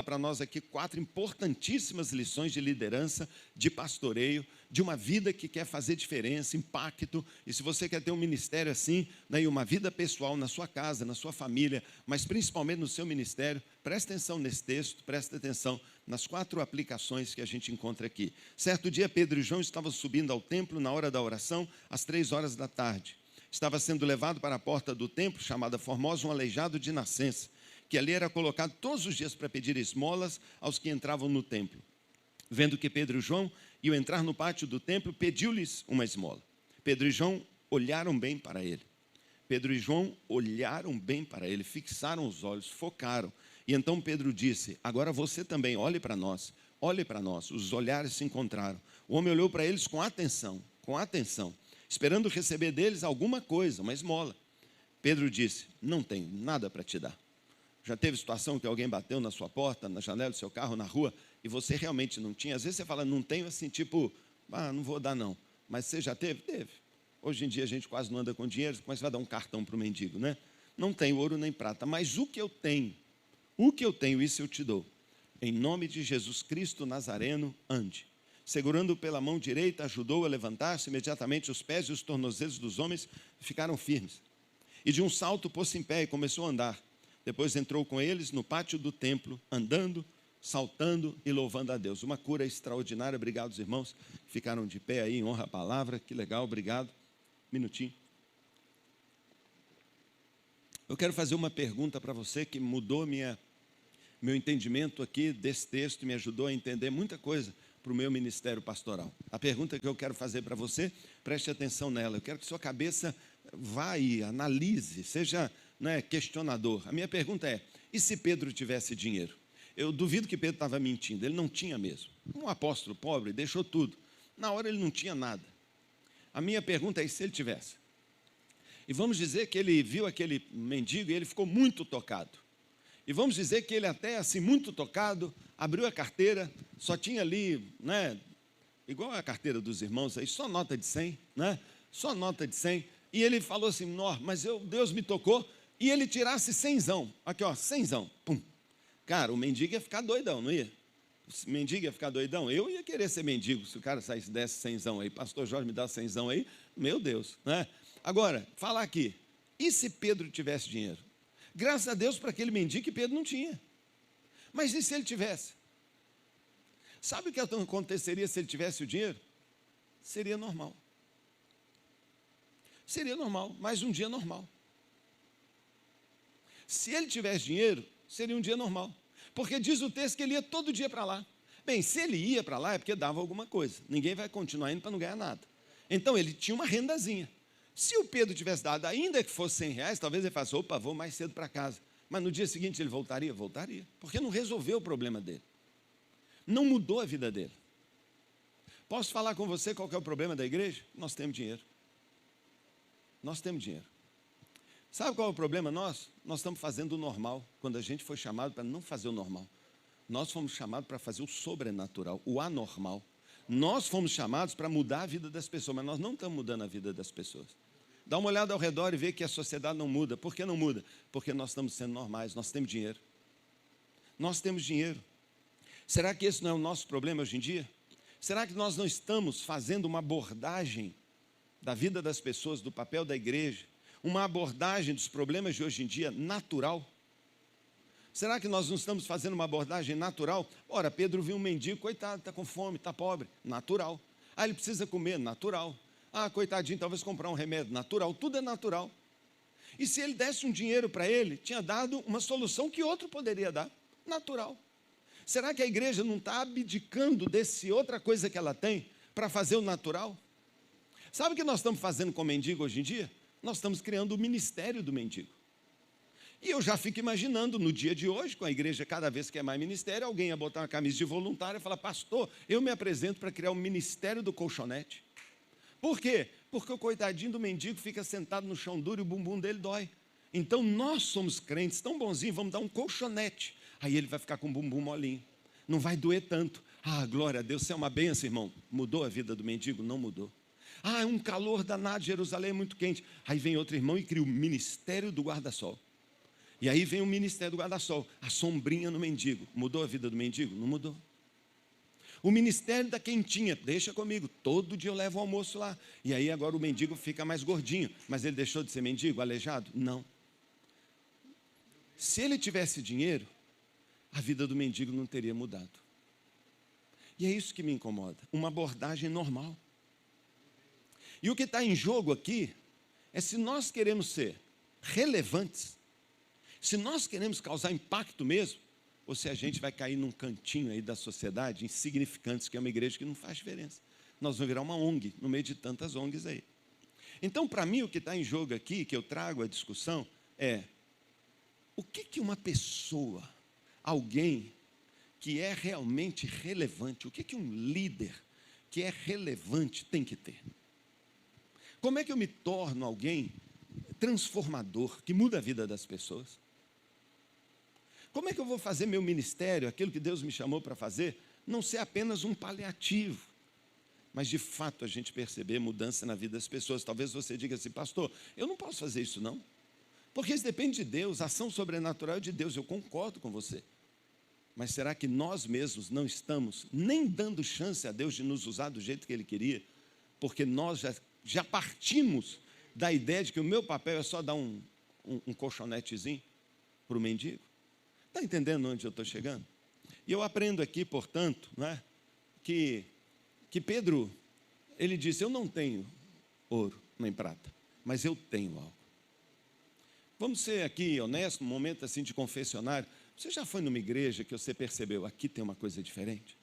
para nós aqui 4 importantíssimas lições de liderança, de pastoreio, de uma vida que quer fazer diferença, impacto. E se você quer ter um ministério assim, né, e uma vida pessoal na sua casa, na sua família, mas principalmente no seu ministério, preste atenção nesse texto, preste atenção nas 4 aplicações que a gente encontra aqui. Certo dia, Pedro e João estavam subindo ao templo na hora da oração, às 3 horas da tarde. Estava sendo levado para a porta do templo, chamada Formosa, um aleijado de nascença, que ali era colocado todos os dias para pedir esmolas aos que entravam no templo. Vendo que Pedro e João iam entrar no pátio do templo, pediu-lhes uma esmola. Pedro e João olharam bem para ele. Pedro e João olharam bem para ele, fixaram os olhos, focaram. E então Pedro disse: agora você também, olhe para nós, olhe para nós. Os olhares se encontraram. O homem olhou para eles com atenção, esperando receber deles alguma coisa, uma esmola. Pedro disse: não tenho nada para te dar. Já teve situação que alguém bateu na sua porta, na janela do seu carro, na rua, e você realmente não tinha? Às vezes você fala, não tenho, assim, tipo, não vou dar não. Mas você já teve? Teve. Hoje em dia a gente quase não anda com dinheiro, mas vai dar um cartão para o mendigo, né? Não tenho ouro nem prata, mas o que eu tenho, isso eu te dou. Em nome de Jesus Cristo Nazareno, ande. Segurando pela mão direita, ajudou a levantar-se. Imediatamente os pés e os tornozelos dos homens ficaram firmes. E de um salto pôs-se em pé e começou a andar. Depois entrou com eles no pátio do templo, andando, saltando e louvando a Deus. Uma cura extraordinária. Obrigado, os irmãos que ficaram de pé aí em honra à palavra. Que legal, obrigado. Minutinho. Eu quero fazer uma pergunta para você que mudou meu entendimento aqui desse texto, me ajudou a entender muita coisa para o meu ministério pastoral. A pergunta que eu quero fazer para você, preste atenção nela. Eu quero que sua cabeça vá aí, analise, seja questionador. A minha pergunta é: e se Pedro tivesse dinheiro? Eu duvido que Pedro estava mentindo, ele não tinha mesmo. Um apóstolo pobre, deixou tudo. Na hora ele não tinha nada. A minha pergunta é: e se ele tivesse? E vamos dizer que ele viu aquele mendigo e ele ficou muito tocado. E vamos dizer que ele até assim, muito tocado, abriu a carteira, só tinha ali, igual a carteira dos irmãos aí, só nota de 100, só nota de 100. E ele falou assim: mas Deus me tocou. E ele tirasse 100zão, aqui ó, 100zão, pum. Cara, o mendigo ia ficar doidão, não ia? O mendigo ia ficar doidão. Eu ia querer ser mendigo se o cara saísse, desse 100zão aí. Pastor Jorge me dá 100zão aí, meu Deus, Agora, falar aqui, e se Pedro tivesse dinheiro? Graças a Deus para aquele mendigo que Pedro não tinha. Mas e se ele tivesse? Sabe o que aconteceria se ele tivesse o dinheiro? Seria normal. Seria normal, mais um dia normal. Se ele tivesse dinheiro, seria um dia normal. Porque diz o texto que ele ia todo dia para lá. Bem, se ele ia para lá é porque dava alguma coisa. Ninguém vai continuar indo para não ganhar nada. Então ele tinha uma rendazinha. Se o Pedro tivesse dado, ainda que fosse 100 reais, talvez ele falasse: opa, vou mais cedo para casa. Mas no dia seguinte ele voltaria? Voltaria. Porque não resolveu o problema dele. Não mudou a vida dele. Posso falar com você qual que é o problema da igreja? Nós temos dinheiro. Nós temos dinheiro. Sabe qual é o problema nosso? Nós estamos fazendo o normal, quando a gente foi chamado para não fazer o normal. Nós fomos chamados para fazer o sobrenatural, o anormal. Nós fomos chamados para mudar a vida das pessoas, mas nós não estamos mudando a vida das pessoas. Dá uma olhada ao redor e vê que a sociedade não muda. Por que não muda? Porque nós estamos sendo normais, nós temos dinheiro. Nós temos dinheiro. Será que esse não é o nosso problema hoje em dia? Será que nós não estamos fazendo uma abordagem da vida das pessoas, do papel da igreja, uma abordagem dos problemas de hoje em dia natural? Será que nós não estamos fazendo uma abordagem natural? Ora, Pedro viu um mendigo, coitado, está com fome, está pobre, natural. Ele precisa comer, natural. Coitadinho, talvez comprar um remédio, natural. Tudo é natural. E se ele desse um dinheiro para ele, tinha dado uma solução que outro poderia dar, natural. Será que a igreja não está abdicando desse outra coisa que ela tem para fazer o natural? Sabe o que nós estamos fazendo com o mendigo hoje em dia? Nós estamos criando o ministério do mendigo. E eu já fico imaginando, no dia de hoje, com a igreja cada vez que é mais ministério, alguém ia botar uma camisa de voluntário e falar: pastor, eu me apresento para criar o ministério do colchonete. Por quê? Porque o coitadinho do mendigo fica sentado no chão duro e o bumbum dele dói. Então nós somos crentes tão bonzinhos, vamos dar um colchonete. Aí ele vai ficar com o bumbum molinho. Não vai doer tanto. Glória a Deus, isso é uma bênção, irmão. Mudou a vida do mendigo? Não mudou. É um calor danado, Jerusalém é muito quente. Aí vem outro irmão e cria o ministério do guarda-sol. E aí vem o ministério do guarda-sol, a sombrinha no mendigo. Mudou a vida do mendigo? Não mudou. O ministério da quentinha, deixa comigo, todo dia eu levo o almoço lá. E aí agora o mendigo fica mais gordinho, mas ele deixou de ser mendigo, aleijado? Não. Se ele tivesse dinheiro, a vida do mendigo não teria mudado. E é isso que me incomoda, uma abordagem normal. E o que está em jogo aqui é se nós queremos ser relevantes, se nós queremos causar impacto mesmo, ou se a gente vai cair num cantinho aí da sociedade, insignificantes, que é uma igreja que não faz diferença. Nós vamos virar uma ONG, no meio de tantas ONGs aí. Então, para mim, o que está em jogo aqui, que eu trago a discussão, é o que uma pessoa, alguém que é realmente relevante, o que um líder que é relevante tem que ter? Como é que eu me torno alguém transformador, que muda a vida das pessoas? Como é que eu vou fazer meu ministério, aquilo que Deus me chamou para fazer, não ser apenas um paliativo, mas de fato a gente perceber mudança na vida das pessoas? Talvez você diga assim, pastor, eu não posso fazer isso não, porque isso depende de Deus, a ação sobrenatural é de Deus, eu concordo com você. Mas será que nós mesmos não estamos nem dando chance a Deus de nos usar do jeito que Ele queria? Porque nós já partimos da ideia de que o meu papel é só dar um colchonetezinho para o mendigo. Está entendendo onde eu estou chegando? E eu aprendo aqui, portanto, né, que Pedro, ele disse, eu não tenho ouro nem prata, mas eu tenho algo. Vamos ser aqui honestos, num momento assim de confessionário. Você já foi numa igreja que você percebeu, aqui tem uma coisa diferente?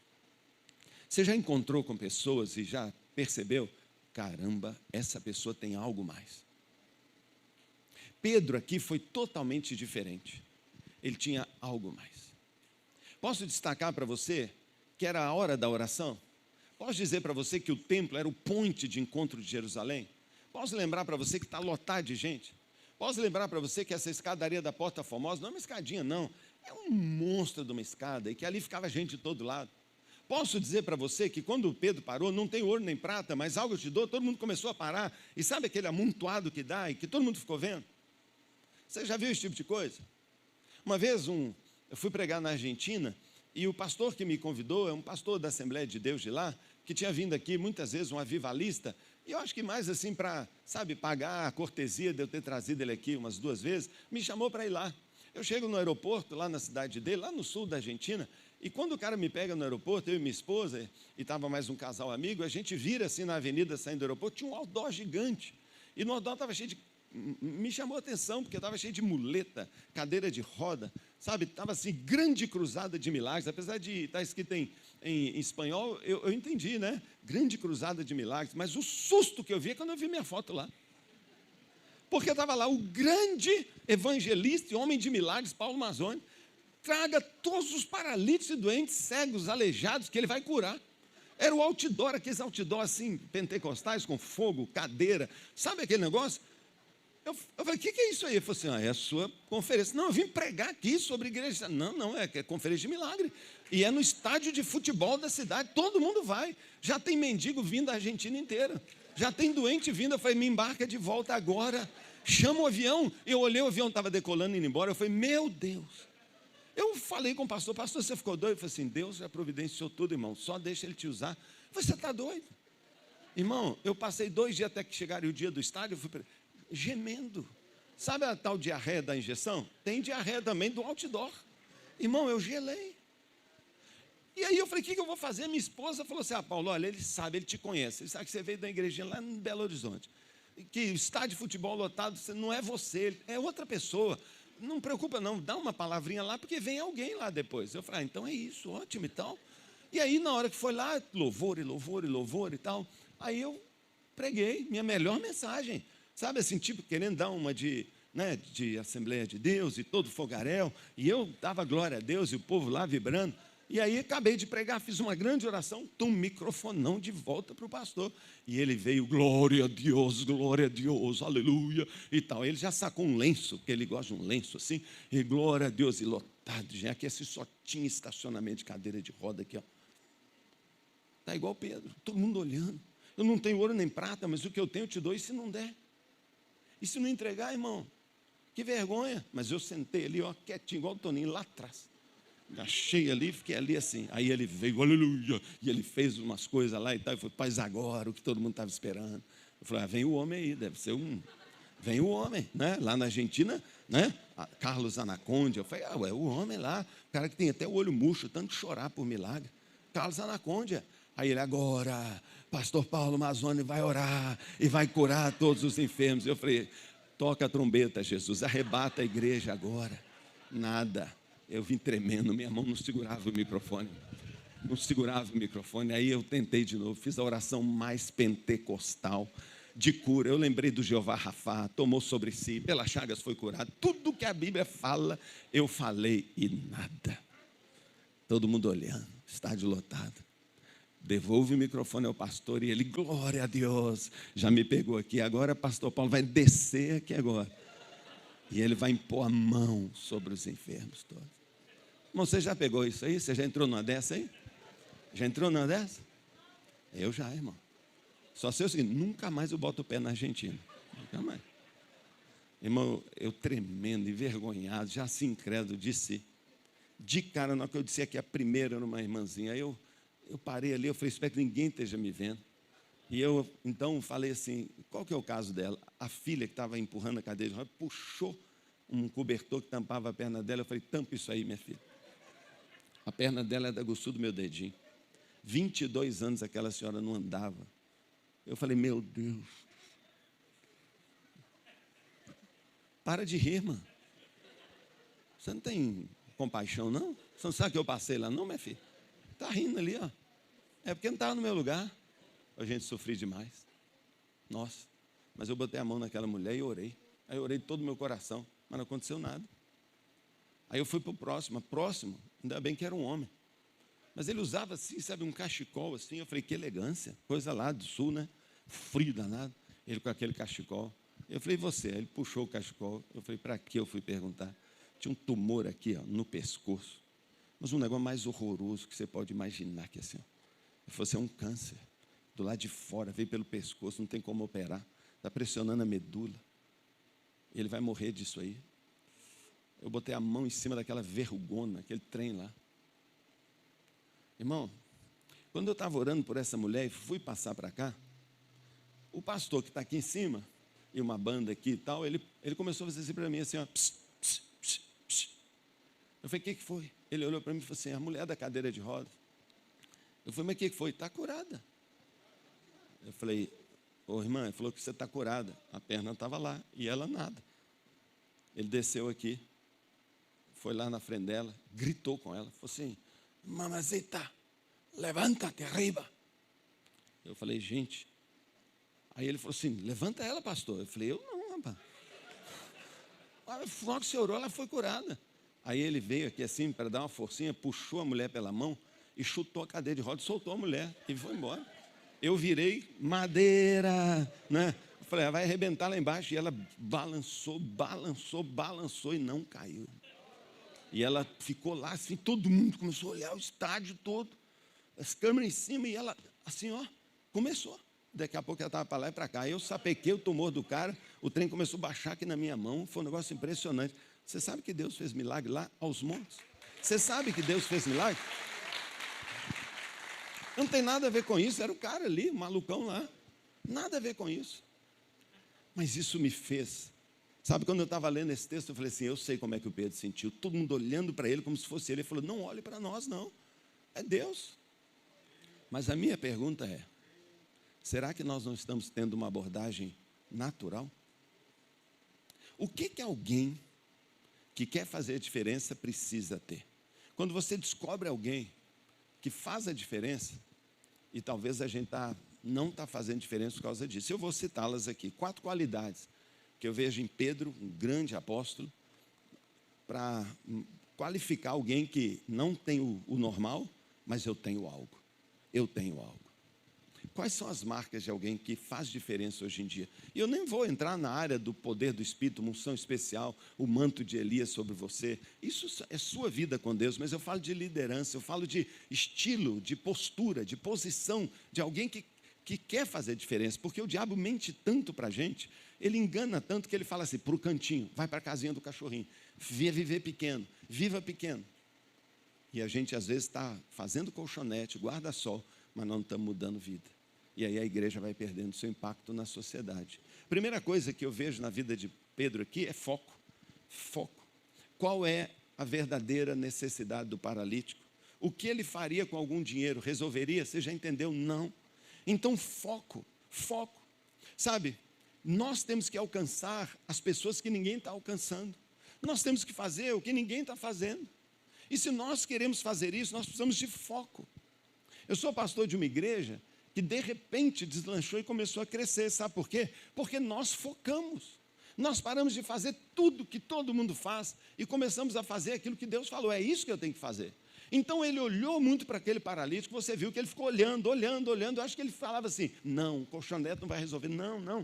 Você já encontrou com pessoas e já percebeu, caramba, essa pessoa tem algo mais. Pedro aqui foi totalmente diferente. Ele tinha algo mais. Posso destacar para você que era a hora da oração? Posso dizer para você que o templo era o ponte de encontro de Jerusalém? Posso lembrar para você que está lotado de gente? Posso lembrar para você que essa escadaria da Porta Formosa não é uma escadinha não, é um monstro de uma escada e que ali ficava gente de todo lado. Posso dizer para você que quando Pedro parou, não tem ouro nem prata, mas algo eu te dou, todo mundo começou a parar. E sabe aquele amontoado que dá e que todo mundo ficou vendo? Você já viu esse tipo de coisa? Uma vez eu fui pregar na Argentina e o pastor que me convidou é um pastor da Assembleia de Deus de lá, que tinha vindo aqui muitas vezes, um avivalista, e eu acho que mais assim para, pagar a cortesia de eu ter trazido ele aqui umas 2 vezes, me chamou para ir lá. Eu chego no aeroporto, lá na cidade dele, lá no sul da Argentina, e quando o cara me pega no aeroporto, eu e minha esposa, e estava mais um casal amigo, a gente vira assim na avenida saindo do aeroporto, tinha um outdoor gigante, e no outdoor estava cheio de... Me chamou a atenção, porque estava cheio de muleta, cadeira de roda, estava assim, grande cruzada de milagres, apesar de estar escrito em espanhol, eu entendi, né? Grande cruzada de milagres, mas o susto que eu vi é quando eu vi minha foto lá. Porque estava lá o grande evangelista e homem de milagres, Paulo Mazzoni, traga todos os paralíticos e doentes, cegos, aleijados, que ele vai curar. Era o outdoor, aqueles outdoor assim, pentecostais, com fogo, cadeira, sabe aquele negócio? Eu falei, o que é isso aí? Ele falou assim, é a sua conferência. Não, eu vim pregar aqui sobre igreja. Não, é conferência de milagre. E é no estádio de futebol da cidade, todo mundo vai. Já tem mendigo vindo da Argentina inteira. Já tem doente vindo. Eu falei, me embarca de volta agora. Chama o avião. Eu olhei, o avião estava decolando e indo embora. Eu falei, meu Deus. Eu falei com o pastor, você ficou doido? Eu falei assim, Deus já providenciou tudo, irmão. Só deixa ele te usar. Eu falei, você está doido? Irmão, eu passei 2 dias até que chegaram o dia do estádio, eu fui gemendo. Sabe a tal diarreia da injeção? Tem diarreia também do outdoor. Irmão, eu gelei. E aí eu falei, o que eu vou fazer? Minha esposa falou assim, Paulo, olha, ele sabe, ele te conhece. Ele sabe que você veio da igrejinha lá em Belo Horizonte. Que estádio de futebol lotado, não é você, é outra pessoa. Não preocupa não, dá uma palavrinha lá, porque vem alguém lá depois. Eu falei, então é isso, ótimo e tal. E aí na hora que foi lá, louvor e louvor e louvor e tal, aí eu preguei minha melhor mensagem. Sabe assim, tipo, querendo dar uma de Assembleia de Deus e todo fogaréu, e eu dava glória a Deus e o povo lá vibrando, e aí acabei de pregar, fiz uma grande oração, microfonão de volta para o pastor, e ele veio, glória a Deus, aleluia, e tal, ele já sacou um lenço, porque ele gosta de um lenço assim, e glória a Deus, e lotado, já que esse só tinha estacionamento de cadeira de roda aqui, ó. Está igual Pedro, todo mundo olhando, eu não tenho ouro nem prata, mas o que eu tenho eu te dou, e se não der? E se não entregar, irmão, Que vergonha. Mas eu sentei ali, ó, quietinho, igual o Toninho, lá atrás. Agachei ali, fiquei ali assim. Aí ele veio, aleluia, e ele fez umas coisas lá e tal. E foi, paz agora, o que todo mundo estava esperando. Eu falei, vem o homem aí, deve ser um... Vem o homem, né? Lá na Argentina, né? Carlos Anacondia. Eu falei, é o homem lá, o cara que tem até o olho murcho, tanto chorar por milagre. Carlos Anacondia. Aí ele, agora, pastor Paulo Mazzoni vai orar e vai curar todos os enfermos. Eu falei, toca a trombeta, Jesus, arrebata a igreja agora. Nada. Eu vim tremendo, minha mão não segurava o microfone. Não segurava o microfone. Aí eu tentei de novo, fiz a oração mais pentecostal de cura. Eu lembrei do Jeová Rafá, tomou sobre si, pelas chagas foi curado. Tudo que a Bíblia fala, eu falei e nada. Todo mundo olhando, estádio lotado. Devolve o microfone ao pastor e ele, glória a Deus, já me pegou aqui. Agora pastor Paulo vai descer aqui agora. E ele vai impor a mão sobre os enfermos todos. Irmão, você já pegou isso aí? Você já entrou numa dessa aí? Já entrou numa dessa? Eu já, irmão. Só sei o seguinte, nunca mais eu boto o pé na Argentina. Nunca mais. Irmão, eu tremendo, envergonhado, já assim incrédulo, disse. De cara, na hora que eu disse aqui a primeira era uma irmãzinha. Aí eu parei ali, eu falei, espero que ninguém esteja me vendo. E eu, então, falei assim, qual que é o caso dela? A filha que estava empurrando a cadeira de rodas, puxou um cobertor que tampava a perna dela. Eu falei, tampa isso aí, minha filha. A perna dela é da grossura do meu dedinho. 22 anos aquela senhora não andava. Eu falei, meu Deus. Para de rir, irmã. Você não tem compaixão, não? Você não sabe que eu passei lá, não, minha filha? Está rindo ali, ó. É porque não estava no meu lugar. A gente sofreu demais. Nossa. Mas eu botei a mão naquela mulher e orei. Aí eu orei de todo o meu coração, mas não aconteceu nada. Aí eu fui para o próximo. Próximo, ainda bem que era um homem. Mas ele usava assim, sabe, um cachecol assim. Eu falei, que elegância. Coisa lá do sul, né? Frio danado. Ele com aquele cachecol. Eu falei, e você? Aí ele puxou o cachecol. Eu falei, para que eu fui perguntar? Tinha um tumor aqui, ó, no pescoço. Mas um negócio mais horroroso que você pode imaginar que assim, ó. Ele falou assim, é um câncer. Do lado de fora, veio pelo pescoço, não tem como operar. Está pressionando a medula. Ele vai morrer disso aí. Eu botei a mão em cima daquela vergona, aquele trem lá. Irmão, quando eu estava orando por essa mulher e fui passar para cá, o pastor que está aqui em cima, e uma banda aqui e tal, ele começou a fazer assim para mim, assim, ó. Pss, pss, pss, pss. Eu falei, o que foi? Ele olhou para mim e falou assim, a mulher da cadeira de rodas. Eu falei, mas o que foi? Está curada. Eu falei, ô irmã, ele falou que você está curada. A perna estava lá e ela nada. Ele desceu aqui, foi lá na frente dela, gritou com ela, falou assim, mamacita, levanta-te arriba. Eu falei, gente. Aí ele falou assim, levanta ela, pastor. Eu falei, eu não, rapaz. Logo que você orou, ela foi curada. Aí ele veio aqui assim, para dar uma forcinha, puxou a mulher pela mão e chutou a cadeira de rodas, soltou a mulher e foi embora. Eu virei madeira, né? Eu falei, vai arrebentar lá embaixo. E ela balançou e não caiu. E ela ficou lá assim, todo mundo começou a olhar o estádio todo, as câmeras em cima, e ela assim, ó, começou. Daqui a pouco ela estava para lá e para cá. Eu sapequei o tumor do cara, o trem começou a baixar aqui na minha mão, foi um negócio impressionante. Você sabe que Deus fez milagre lá aos montes? Você sabe que Deus fez milagre? Não tem nada a ver com isso, era o cara ali, o malucão lá. Nada a ver com isso. Mas isso me fez. Sabe, quando eu estava lendo esse texto, eu falei assim, eu sei como é que o Pedro sentiu. Todo mundo olhando para ele como se fosse ele. Ele falou, não olhe para nós, não. É Deus. Mas a minha pergunta é, será que nós não estamos tendo uma abordagem natural? O que alguém que quer fazer a diferença precisa ter? Quando você descobre alguém que faz a diferença, e talvez a gente não está fazendo diferença por causa disso. Eu vou citá-las aqui. 4 qualidades que eu vejo em Pedro, um grande apóstolo, para qualificar alguém que não tem o normal, mas eu tenho algo. Eu tenho algo. Quais são as marcas de alguém que faz diferença hoje em dia? E eu nem vou entrar na área do poder do Espírito, unção especial, o manto de Elias sobre você. Isso é sua vida com Deus, mas eu falo de liderança, eu falo de estilo, de postura, de posição, de alguém que quer fazer diferença. Porque o diabo mente tanto para a gente, Ele engana tanto que ele fala assim, para o cantinho, vai para a casinha do cachorrinho, viver pequeno, viva pequeno. E a gente às vezes está fazendo colchonete, guarda-sol, mas não estamos mudando vida. E aí a igreja vai perdendo seu impacto na sociedade. Primeira coisa que eu vejo na vida de Pedro aqui é foco. Foco. Qual é a verdadeira necessidade do paralítico? O que ele faria com algum dinheiro? Resolveria? Você já entendeu? Não. Então foco, foco. Sabe, nós temos que alcançar as pessoas que ninguém está alcançando. Nós temos que fazer o que ninguém está fazendo. E se nós queremos fazer isso, nós precisamos de foco. Eu sou pastor de uma igreja que de repente deslanchou e começou a crescer. Sabe por quê? Porque nós focamos. Nós paramos de fazer tudo que todo mundo faz e começamos a fazer aquilo que Deus falou. É isso que eu tenho que fazer. Então ele olhou muito para aquele paralítico, você viu que ele ficou olhando. Eu acho que ele falava assim, não, o colchonete não vai resolver, não.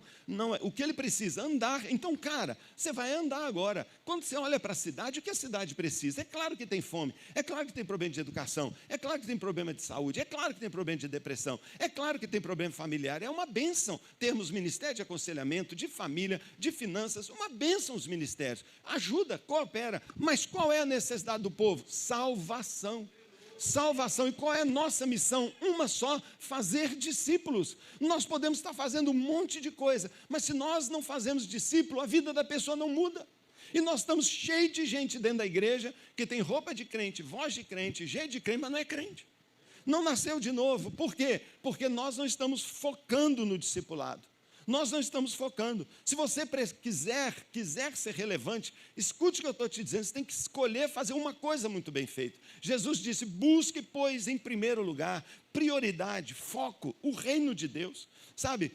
O que ele precisa? Andar. Então, cara, você vai andar agora. Quando você olha para a cidade, o que a cidade precisa? É claro que tem fome, é claro que tem problema de educação, é claro que tem problema de saúde, é claro que tem problema de depressão, é claro que tem problema familiar. É uma bênção termos ministério de aconselhamento, de família, de finanças, uma bênção os ministérios. Ajuda, coopera, mas qual é a necessidade do povo? Salvação. Salvação. E qual é a nossa missão? Uma só, fazer discípulos. Nós podemos estar fazendo um monte de coisa, mas se nós não fazemos discípulo, a vida da pessoa não muda. E nós estamos cheios de gente dentro da igreja que tem roupa de crente, voz de crente, jeito de crente, mas não é crente. Não nasceu de novo. Por quê? Porque nós não estamos focando no discipulado. Nós não estamos focando. Se você quiser ser relevante, escute o que eu estou te dizendo, você tem que escolher fazer uma coisa muito bem feita. Jesus disse, busque, pois, em primeiro lugar, prioridade, foco, o reino de Deus. Sabe,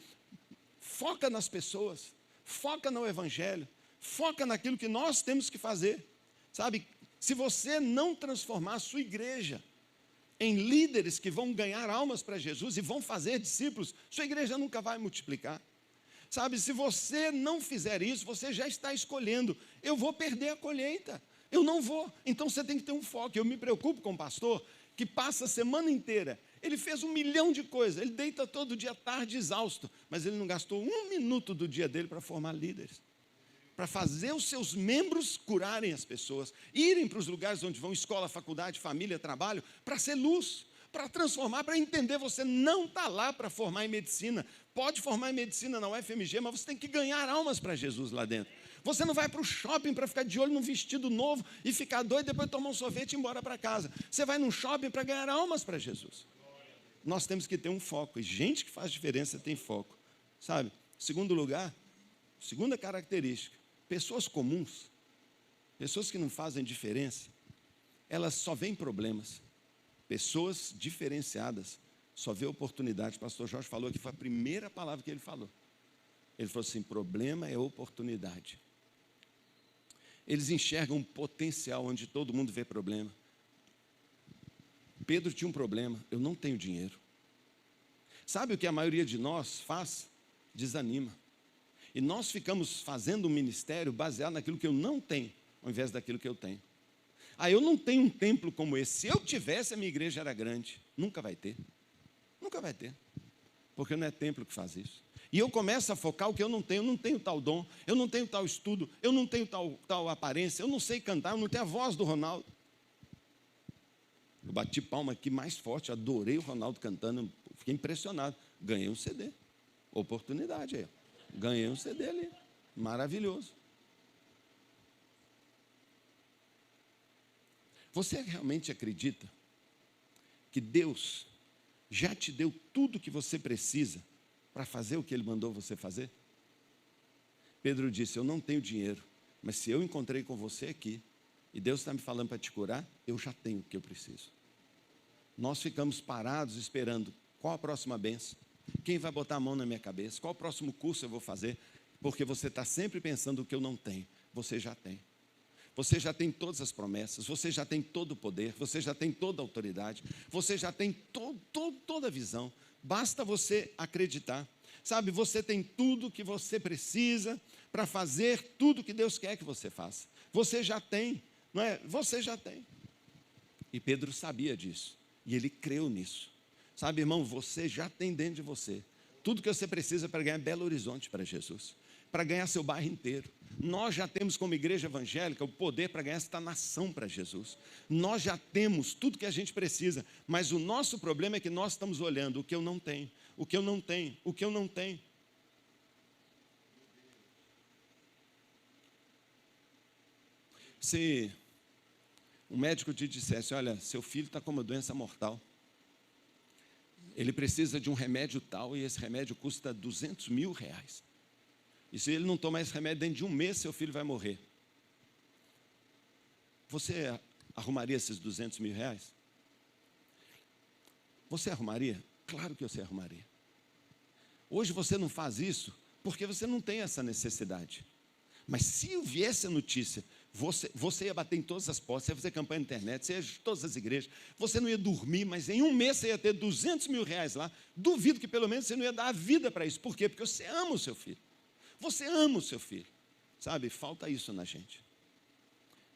foca nas pessoas, foca no evangelho, foca naquilo que nós temos que fazer. Sabe, se você não transformar a sua igreja em líderes que vão ganhar almas para Jesus e vão fazer discípulos, sua igreja nunca vai multiplicar. Sabe, se você não fizer isso, você já está escolhendo, eu vou perder a colheita, eu não vou. Então você tem que ter um foco. Eu me preocupo com o pastor que passa a semana inteira, ele fez 1 milhão de coisas, ele deita todo dia tarde exausto, mas ele não gastou 1 minuto do dia dele para formar líderes, para fazer os seus membros curarem as pessoas, irem para os lugares onde vão, escola, faculdade, família, trabalho, para ser luz, para transformar, para entender. Você não está lá para formar em medicina. Pode formar em medicina na UFMG, mas você tem que ganhar almas para Jesus lá dentro. Você não vai para o shopping para ficar de olho num vestido novo e ficar doido, depois tomar um sorvete e ir embora para casa. Você vai num shopping para ganhar almas para Jesus. Nós temos que ter um foco, e gente que faz diferença tem foco. Sabe? Segundo lugar, segunda característica, pessoas comuns, pessoas que não fazem diferença, elas só veem problemas. Pessoas diferenciadas só vê oportunidade. O pastor Jorge falou que foi a primeira palavra que ele falou. Ele falou assim, problema é oportunidade. Eles enxergam um potencial onde todo mundo vê problema. Pedro tinha um problema, eu não tenho dinheiro. Sabe o que a maioria de nós faz? Desanima. E nós ficamos fazendo um ministério baseado naquilo que eu não tenho, ao invés daquilo que eu tenho. Eu não tenho um templo como esse. Se eu tivesse, a minha igreja era grande. Nunca vai ter. Nunca vai ter. Porque não é templo que faz isso. E eu começo a focar o que eu não tenho. Eu não tenho tal dom, eu não tenho tal estudo, eu não tenho tal aparência, eu não sei cantar, eu não tenho a voz do Ronaldo. Eu bati palma aqui mais forte, adorei o Ronaldo cantando, fiquei impressionado. Ganhei um CD. Oportunidade aí. Ganhei um CD ali. Maravilhoso. Você realmente acredita que Deus já te deu tudo que você precisa para fazer o que Ele mandou você fazer? Pedro disse, eu não tenho dinheiro, mas se eu encontrei com você aqui, e Deus está me falando para te curar, eu já tenho o que eu preciso. Nós ficamos parados esperando, qual a próxima bênção? Quem vai botar a mão na minha cabeça? Qual o próximo curso eu vou fazer? Porque você está sempre pensando o que eu não tenho, você já tem. Você já tem todas as promessas, você já tem todo o poder, você já tem toda a autoridade, você já tem toda a visão, basta você acreditar. Sabe, você tem tudo que você precisa para fazer tudo que Deus quer que você faça. Você já tem, não é? Você já tem. E Pedro sabia disso, e ele creu nisso. Sabe, irmão, você já tem dentro de você tudo que você precisa para ganhar Belo Horizonte para Jesus. para ganhar seu bairro inteiro. Nós já temos como igreja evangélica o poder para ganhar esta nação para Jesus. Nós já temos tudo que a gente precisa, mas o nosso problema é que nós estamos olhando o que eu não tenho, o que eu não tenho, o que eu não tenho. Se um médico te dissesse, olha, seu filho está com uma doença mortal, ele precisa de um remédio tal e esse remédio custa R$200 mil. E se ele não tomar esse remédio dentro de um mês, seu filho vai morrer. Você arrumaria esses R$200 mil? Você arrumaria? Claro que você arrumaria. Hoje você não faz isso porque você não tem essa necessidade. Mas se viesse a notícia, você ia bater em todas as portas, você ia fazer campanha na internet, você ia em todas as igrejas, você não ia dormir, mas em um mês você ia ter R$200 mil lá. Duvido que pelo menos você não ia dar a vida para isso. Por quê? Porque você ama o seu filho. Você ama o seu filho. Sabe, falta isso na gente.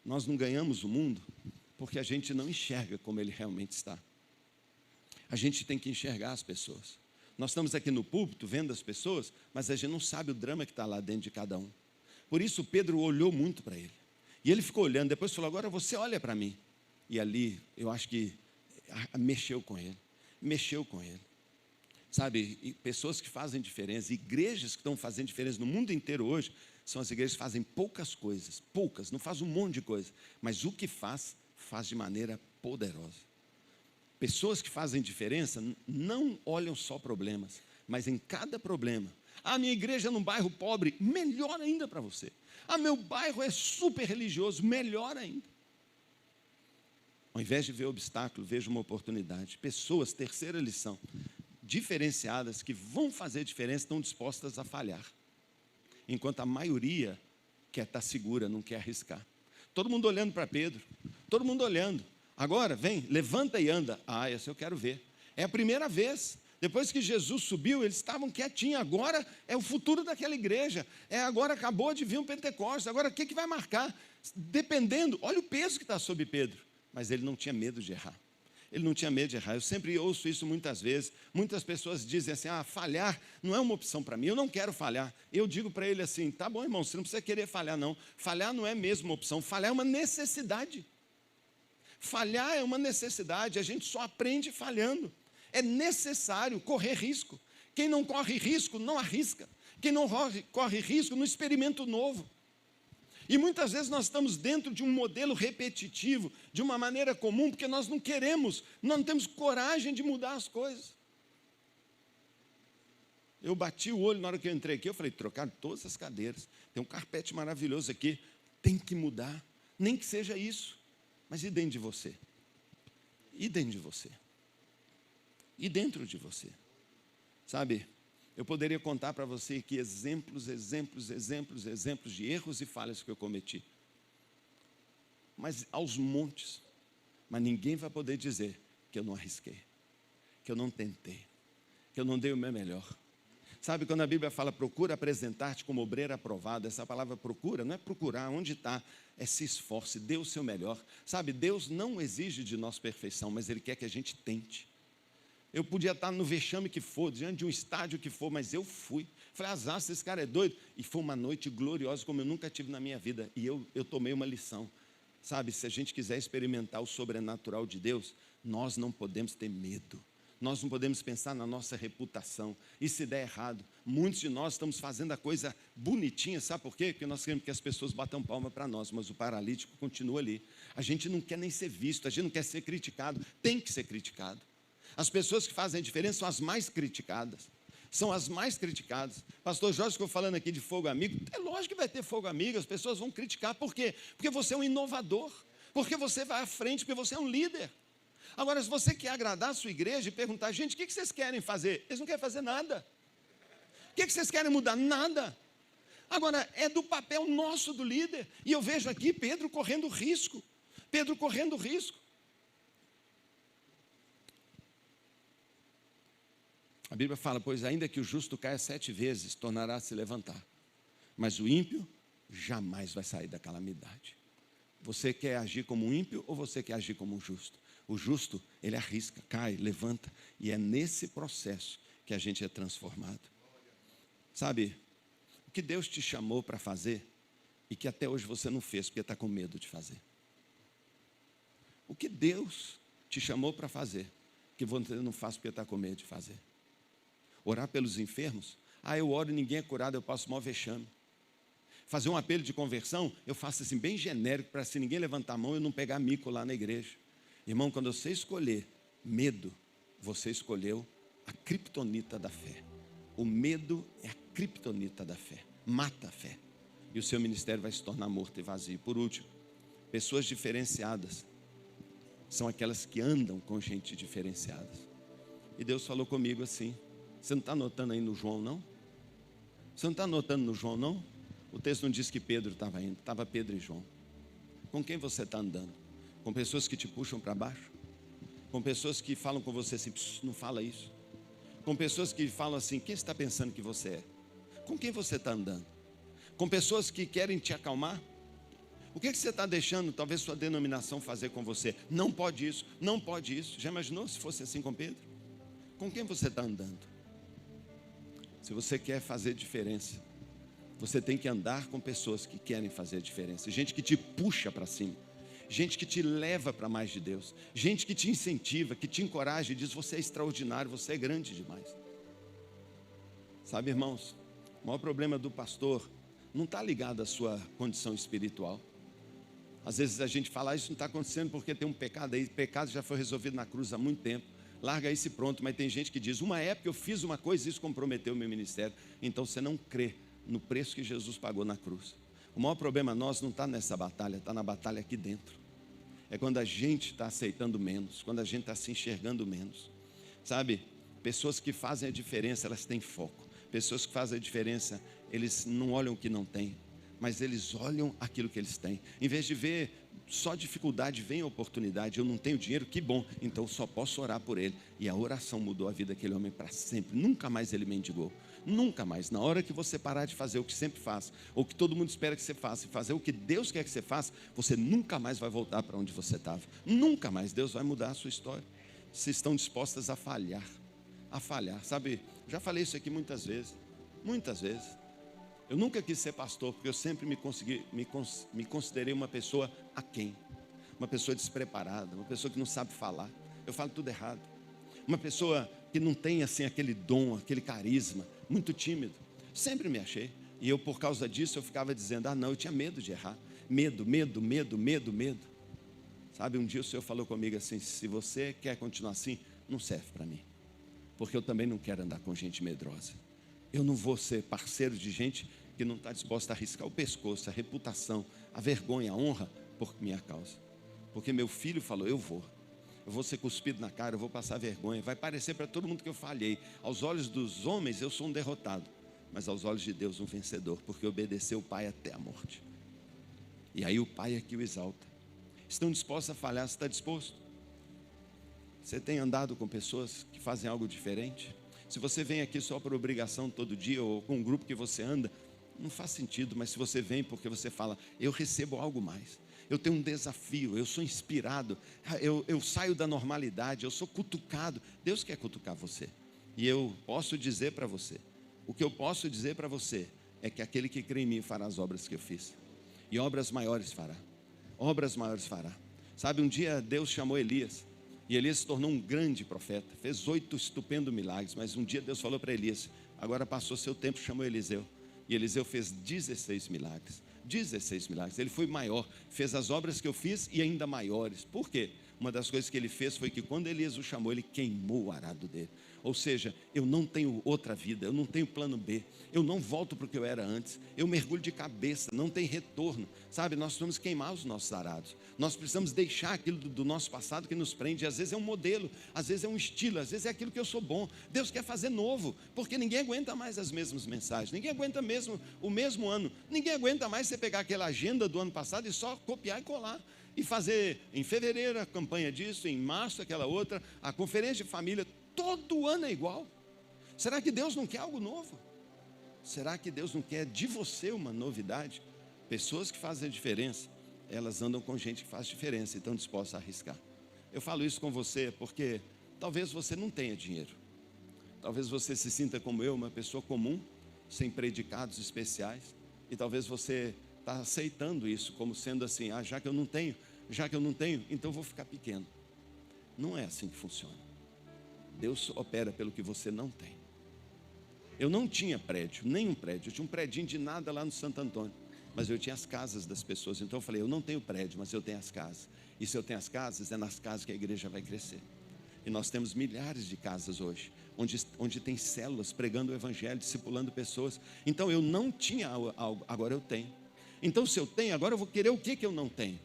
Nós não ganhamos o mundo porque a gente não enxerga como ele realmente está. A gente tem que enxergar as pessoas. Nós estamos aqui no púlpito vendo as pessoas, mas a gente não sabe o drama que está lá dentro de cada um. Por isso Pedro olhou muito para ele. E ele ficou olhando, depois falou, agora você olha para mim. E ali, eu acho que mexeu com ele. Mexeu com ele. Sabe, e pessoas que fazem diferença, igrejas que estão fazendo diferença no mundo inteiro hoje, são as igrejas que fazem poucas coisas, poucas, não faz um monte de coisa, mas o que faz de maneira poderosa. Pessoas que fazem diferença não olham só problemas, mas em cada problema. Ah, minha igreja é num bairro pobre, melhor ainda para você. Ah, meu bairro é super religioso, melhor ainda. Ao invés de ver obstáculo, veja uma oportunidade. Pessoas, terceira lição, diferenciadas, que vão fazer diferença, estão dispostas a falhar. Enquanto a maioria quer estar segura, não quer arriscar. Todo mundo olhando para Pedro, todo mundo olhando. Agora, vem, levanta e anda. Ah, essa eu quero ver. É a primeira vez. Depois que Jesus subiu, eles estavam quietinhos. Agora é o futuro daquela igreja. Agora acabou de vir um Pentecostes. Agora o que vai marcar? Dependendo, olha o peso que está sobre Pedro. Mas ele não tinha medo de errar. Ele não tinha medo de errar. Eu sempre ouço isso muitas vezes. Muitas pessoas dizem assim, falhar não é uma opção para mim, eu não quero falhar. Eu digo para ele assim, tá bom, irmão, você não precisa querer falhar não. Falhar não é mesmo uma opção, falhar é uma necessidade. Falhar é uma necessidade, a gente só aprende falhando. É necessário correr risco. Quem não corre risco, não arrisca. Quem não corre risco, não experimenta o novo. E muitas vezes nós estamos dentro de um modelo repetitivo, de uma maneira comum, porque nós não queremos, nós não temos coragem de mudar as coisas. Eu bati o olho na hora que eu entrei aqui, eu falei, trocaram todas as cadeiras, tem um carpete maravilhoso aqui, tem que mudar, nem que seja isso. Mas e dentro de você? E dentro de você? E dentro de você? Sabe, eu poderia contar para você aqui exemplos de erros e falhas que eu cometi. Mas aos montes. Mas ninguém vai poder dizer que eu não arrisquei, que eu não tentei, que eu não dei o meu melhor. Sabe, quando a Bíblia fala, procura apresentar-te como obreiro aprovado, essa palavra procura, não é procurar onde está, é se esforce, dê o seu melhor. Sabe, Deus não exige de nós perfeição, mas Ele quer que a gente tente. Eu podia estar no vexame que for, diante de um estádio que for, mas eu fui. Falei, azar, esse cara é doido. E foi uma noite gloriosa, como eu nunca tive na minha vida. E eu tomei uma lição. Sabe, se a gente quiser experimentar o sobrenatural de Deus, nós não podemos ter medo. Nós não podemos pensar na nossa reputação. E se der errado, muitos de nós estamos fazendo a coisa bonitinha, sabe por quê? Porque nós queremos que as pessoas batam palma para nós, mas o paralítico continua ali. A gente não quer nem ser visto, a gente não quer ser criticado, tem que ser criticado. As pessoas que fazem a diferença são as mais criticadas. São as mais criticadas. Pastor Jorge ficou falando aqui de fogo amigo. É lógico que vai ter fogo amigo, as pessoas vão criticar. Por quê? Porque você é um inovador. Porque você vai à frente, porque você é um líder. Agora, se você quer agradar a sua igreja e perguntar, gente, o que vocês querem fazer? Eles não querem fazer nada. O que vocês querem mudar? Nada. Agora, é do papel nosso do líder. E eu vejo aqui Pedro correndo risco. Pedro correndo risco. A Bíblia fala, pois ainda que o justo caia 7 vezes, tornará a se levantar. Mas o ímpio jamais vai sair da calamidade. Você quer agir como um ímpio ou você quer agir como um justo? O justo, ele arrisca, cai, levanta. E é nesse processo que a gente é transformado. Sabe, O que Deus te chamou para fazer e que até hoje você não fez porque está com medo de fazer. O que Deus te chamou para fazer que você não faz porque está com medo de fazer. Orar pelos enfermos? Eu oro e ninguém é curado, eu passo maior vexame. Fazer um apelo de conversão, eu faço assim bem genérico, para se ninguém levantar a mão eu não pegar mico lá na igreja. Irmão, quando você escolher medo, você escolheu a criptonita da fé. O medo é a criptonita da fé, mata a fé. E o seu ministério vai se tornar morto e vazio. Por último, pessoas diferenciadas são aquelas que andam com gente diferenciada. E Deus falou comigo assim, você não está anotando aí no João não? Você não está anotando no João não? O texto não diz que Pedro estava indo, estava Pedro e João. Com quem você está andando? Com pessoas que te puxam para baixo? Com pessoas que falam com você assim, não fala isso? Com pessoas que falam assim, quem está pensando que você é? Com quem você está andando? Com pessoas que querem te acalmar? O que você está deixando, talvez, sua denominação fazer com você? Não pode isso, não pode isso. Já imaginou se fosse assim com Pedro? Com quem você está andando? Se você quer fazer diferença, você tem que andar com pessoas que querem fazer diferença. Gente que te puxa para cima. Gente que te leva para mais de Deus. Gente que te incentiva, que te encoraja e diz, você é extraordinário, você é grande demais. Sabe, irmãos, o maior problema do pastor não está ligado à sua condição espiritual. Às vezes a gente fala, isso não está acontecendo porque tem um pecado aí. O pecado já foi resolvido na cruz há muito tempo. Larga isso e pronto. Mas tem gente que diz, uma época eu fiz uma coisa e isso comprometeu o meu ministério. Então você não crê no preço que Jesus pagou na cruz. O maior problema nosso não está nessa batalha, está na batalha aqui dentro. É quando a gente está aceitando menos, quando a gente está se enxergando menos. Sabe, pessoas que fazem a diferença, elas têm foco. Pessoas que fazem a diferença, eles não olham o que não têm, mas eles olham aquilo que eles têm. Em vez de ver só dificuldade, vem a oportunidade. Eu não tenho dinheiro, que bom, então só posso orar por ele. E a oração mudou a vida daquele homem para sempre. Nunca mais ele mendigou. Nunca mais. Na hora que você parar de fazer o que sempre faz, ou que todo mundo espera que você faça, e fazer o que Deus quer que você faça, você nunca mais vai voltar para onde você estava. Nunca mais. Deus vai mudar a sua história. Se estão dispostas a falhar. A falhar. Sabe, já falei isso aqui muitas vezes. Muitas vezes. Eu nunca quis ser pastor, porque eu sempre me considerei uma pessoa aquém. Uma pessoa despreparada, uma pessoa que não sabe falar. Eu falo tudo errado. Uma pessoa que não tem assim aquele dom, aquele carisma, muito tímido. Sempre me achei. E eu, por causa disso, eu ficava dizendo, não, eu tinha medo de errar. Medo. Sabe, um dia o Senhor falou comigo assim, se você quer continuar assim, não serve para mim. Porque eu também não quero andar com gente medrosa. Eu não vou ser parceiro de gente que não está disposta a arriscar o pescoço, a reputação, a vergonha, a honra, por minha causa. Porque meu filho falou, eu vou ser cuspido na cara, eu vou passar vergonha, vai parecer para todo mundo que eu falhei. Aos olhos dos homens eu sou um derrotado, mas aos olhos de Deus um vencedor, porque obedeceu o Pai até a morte. E aí o Pai é que o exalta. Estão dispostos a falhar? Você está disposto? Você tem andado com pessoas que fazem algo diferente? Se você vem aqui só por obrigação todo dia, ou com um grupo que você anda, não faz sentido. Mas se você vem porque você fala, eu recebo algo mais, eu tenho um desafio, eu sou inspirado, eu saio da normalidade, eu sou cutucado. Deus quer cutucar você. E eu posso dizer para você, o que eu posso dizer para você é que aquele que crê em mim fará as obras que eu fiz. E obras maiores fará. Obras maiores fará. Sabe, um dia Deus chamou Elias. E Elias se tornou um grande profeta. Fez 8 estupendos milagres. Mas um dia Deus falou para Elias, agora passou seu tempo, chamou Eliseu. E Eliseu fez 16 milagres. 16 milagres. Ele foi maior. Fez as obras que eu fiz e ainda maiores. Por quê? Uma das coisas que ele fez foi que quando Elias o chamou, ele queimou o arado dele. Ou seja, eu não tenho outra vida, eu não tenho plano B, eu não volto para o que eu era antes, eu mergulho de cabeça, não tem retorno. Sabe, nós precisamos queimar os nossos arados, nós precisamos deixar aquilo do nosso passado que nos prende. Às vezes é um modelo, às vezes é um estilo, às vezes é aquilo que eu sou bom. Deus quer fazer novo, porque ninguém aguenta mais as mesmas mensagens, ninguém aguenta mesmo o mesmo ano, ninguém aguenta mais você pegar aquela agenda do ano passado e só copiar e colar. E fazer em fevereiro a campanha disso, em março aquela outra, a conferência de família, todo ano é igual. Será que Deus não quer algo novo? Será que Deus não quer de você uma novidade? Pessoas que fazem a diferença, elas andam com gente que faz diferença e estão dispostas a arriscar. Eu falo isso com você porque talvez você não tenha dinheiro. Talvez você se sinta como eu, uma pessoa comum, sem predicados especiais. E talvez você está aceitando isso como sendo assim: já que eu não tenho, então eu vou ficar pequeno. Não é assim que funciona. Deus opera pelo que você não tem. Eu não tinha prédio, nenhum prédio. Eu tinha um predinho de nada lá no Santo Antônio, mas eu tinha as casas das pessoas. Então eu falei: eu não tenho prédio, mas eu tenho as casas. E se eu tenho as casas, é nas casas que a igreja vai crescer. E nós temos milhares de casas hoje, onde tem células pregando o evangelho, discipulando pessoas. Então eu não tinha algo, agora eu tenho. Então se eu tenho, agora eu vou querer o que eu não tenho?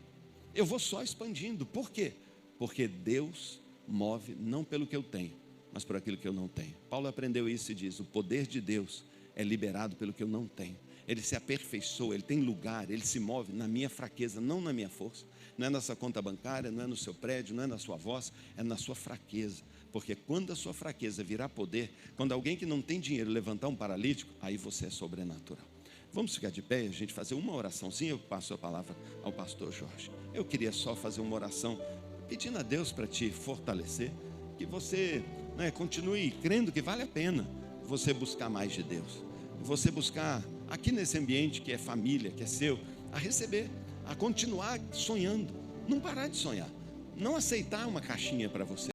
Eu vou só expandindo. Por quê? Porque Deus move não pelo que eu tenho, mas por aquilo que eu não tenho. Paulo aprendeu isso e diz: o poder de Deus é liberado pelo que eu não tenho. Ele se aperfeiçoa, ele tem lugar, ele se move na minha fraqueza, não na minha força. Não é na sua conta bancária, não é no seu prédio, não é na sua voz, é na sua fraqueza. Porque quando a sua fraqueza virar poder, quando alguém que não tem dinheiro levantar um paralítico, aí você é sobrenatural. Vamos ficar de pé e a gente fazer uma oraçãozinha. Eu passo a palavra ao pastor Jorge. Eu queria só fazer uma oração, pedindo a Deus para te fortalecer, que você continue crendo que vale a pena você buscar mais de Deus. Você buscar aqui nesse ambiente que é família, que é seu, a receber, a continuar sonhando, não parar de sonhar, não aceitar uma caixinha para você.